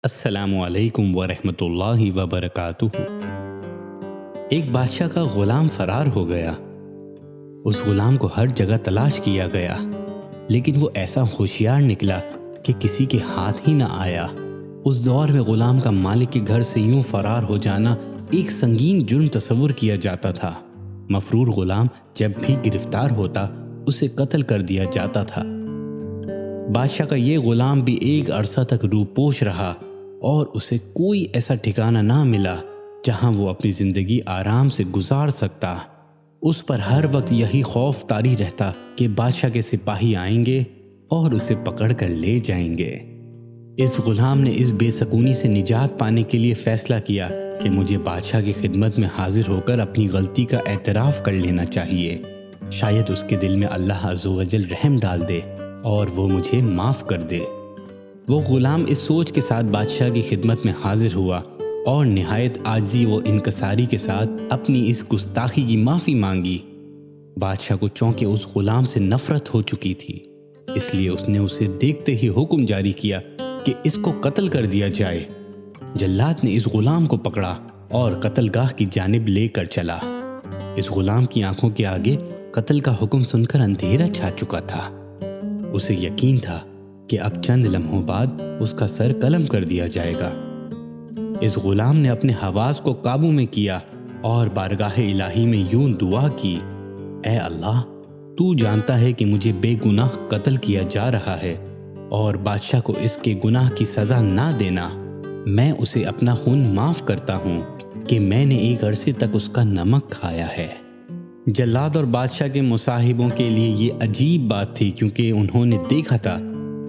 السلام علیکم ورحمۃ اللہ وبرکاتہ۔ ایک بادشاہ کا غلام فرار ہو گیا۔ اس غلام کو ہر جگہ تلاش کیا گیا، لیکن وہ ایسا ہوشیار نکلا کہ کسی کے ہاتھ ہی نہ آیا۔ اس دور میں غلام کا مالک کے گھر سے یوں فرار ہو جانا ایک سنگین جرم تصور کیا جاتا تھا۔ مفرور غلام جب بھی گرفتار ہوتا اسے قتل کر دیا جاتا تھا۔ بادشاہ کا یہ غلام بھی ایک عرصہ تک روپوش رہا اور اسے کوئی ایسا ٹھکانہ نہ ملا جہاں وہ اپنی زندگی آرام سے گزار سکتا۔ اس پر ہر وقت یہی خوف طاری رہتا کہ بادشاہ کے سپاہی آئیں گے اور اسے پکڑ کر لے جائیں گے۔ اس غلام نے اس بے سکونی سے نجات پانے کے لیے فیصلہ کیا کہ مجھے بادشاہ کی خدمت میں حاضر ہو کر اپنی غلطی کا اعتراف کر لینا چاہیے۔ شاید اس کے دل میں اللہ عز و جل رحم ڈال دے اور وہ مجھے معاف کر دے۔ وہ غلام اس سوچ کے ساتھ بادشاہ کی خدمت میں حاضر ہوا اور نہایت عاجزی و انکساری کے ساتھ اپنی اس گستاخی کی معافی مانگی۔ بادشاہ کو چونکہ اس غلام سے نفرت ہو چکی تھی، اس لیے اس نے اسے دیکھتے ہی حکم جاری کیا کہ اس کو قتل کر دیا جائے۔ جلاد نے اس غلام کو پکڑا اور قتل گاہ کی جانب لے کر چلا۔ اس غلام کی آنکھوں کے آگے قتل کا حکم سن کر اندھیرا چھا چکا تھا۔ اسے یقین تھا کہ اب چند لمحوں بعد اس کا سر قلم کر دیا جائے گا۔ اس غلام نے اپنے حواس کو قابو میں کیا اور بارگاہ الہی میں یوں دعا کی: اے اللہ، تو جانتا ہے کہ مجھے بے گناہ قتل کیا جا رہا ہے اور بادشاہ کو اس کے گناہ کی سزا نہ دینا۔ میں اسے اپنا خون معاف کرتا ہوں کہ میں نے ایک عرصے تک اس کا نمک کھایا ہے۔ جلاد اور بادشاہ کے مصاحبوں کے لیے یہ عجیب بات تھی، کیونکہ انہوں نے دیکھا تھا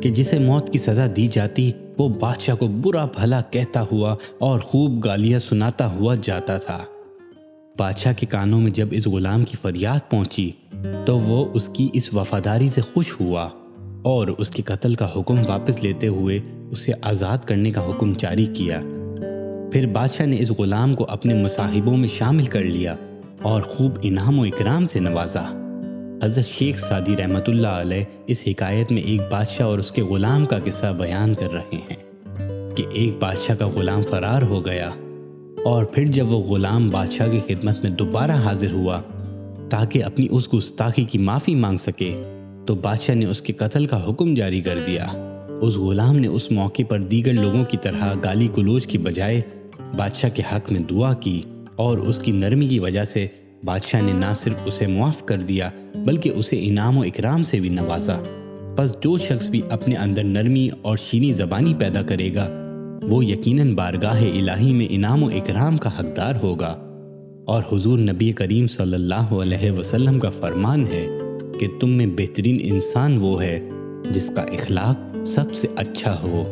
کہ جسے موت کی سزا دی جاتی وہ بادشاہ کو برا بھلا کہتا ہوا اور خوب گالیاں سناتا ہوا جاتا تھا۔ بادشاہ کے کانوں میں جب اس غلام کی فریاد پہنچی تو وہ اس کی اس وفاداری سے خوش ہوا اور اس کے قتل کا حکم واپس لیتے ہوئے اسے آزاد کرنے کا حکم جاری کیا۔ پھر بادشاہ نے اس غلام کو اپنے مصاحبوں میں شامل کر لیا اور خوب انعام و اکرام سے نوازا۔ حضرت شیخ سعدی رحمۃ اللہ علیہ اس حکایت میں ایک بادشاہ اور اس کے غلام کا قصہ بیان کر رہے ہیں کہ ایک بادشاہ کا غلام فرار ہو گیا، اور پھر جب وہ غلام بادشاہ کی خدمت میں دوبارہ حاضر ہوا تاکہ اپنی اس گستاخی کی معافی مانگ سکے، تو بادشاہ نے اس کے قتل کا حکم جاری کر دیا۔ اس غلام نے اس موقع پر دیگر لوگوں کی طرح گالی گلوچ کی بجائے بادشاہ کے حق میں دعا کی، اور اس کی نرمی کی وجہ سے بادشاہ نے نہ صرف اسے معاف کر دیا بلکہ اسے انعام و اکرام سے بھی نوازا۔ پس جو شخص بھی اپنے اندر نرمی اور شیریں زبانی پیدا کرے گا وہ یقیناً بارگاہ الہی میں انعام و اکرام کا حقدار ہوگا۔ اور حضور نبی کریم صلی اللہ علیہ وسلم کا فرمان ہے کہ تم میں بہترین انسان وہ ہے جس کا اخلاق سب سے اچھا ہو۔